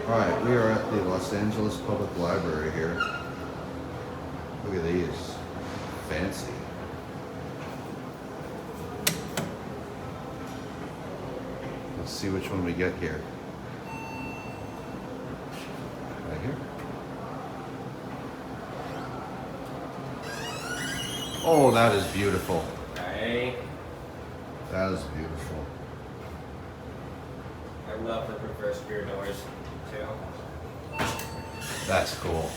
Alright, we are at the Los Angeles Public Library here. Look at these. Fancy. Let's see which one we get here. Right here. Oh, that is beautiful. Right. That is beautiful. I love the reverse rear doors too. That's cool.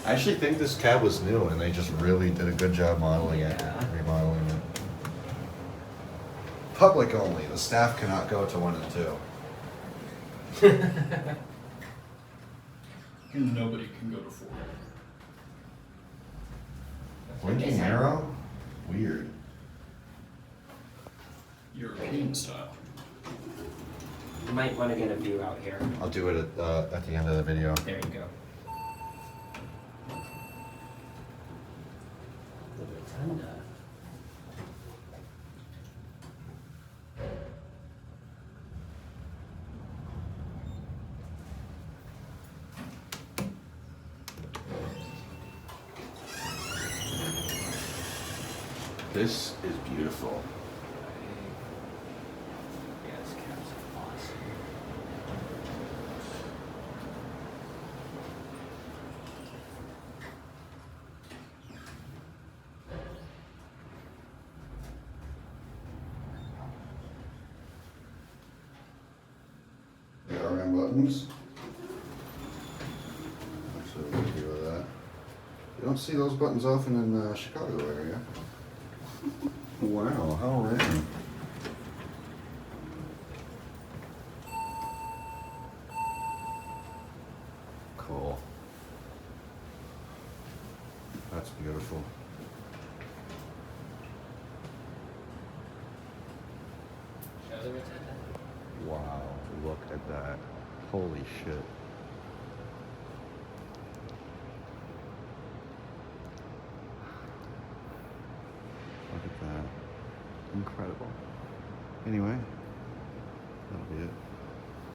I actually think this cab was new and they just really did a good job modeling it, remodeling it. Public only. The staff cannot go to 1 and 2. And nobody can go to 4. Blinking arrow? Weird. European style. You might want to get a view out here. I'll do it at the end of the video. There you go. The rotunda. This is beautiful. Yes, cabs are awesome. The ERM buttons. Actually, we'll deal with that. You don't see those buttons often in the Chicago area. Wow, how random. Cool. That's beautiful. Show the rotunda. Wow, look at that. Holy shit. Look at that. Incredible. Anyway, that'll be it.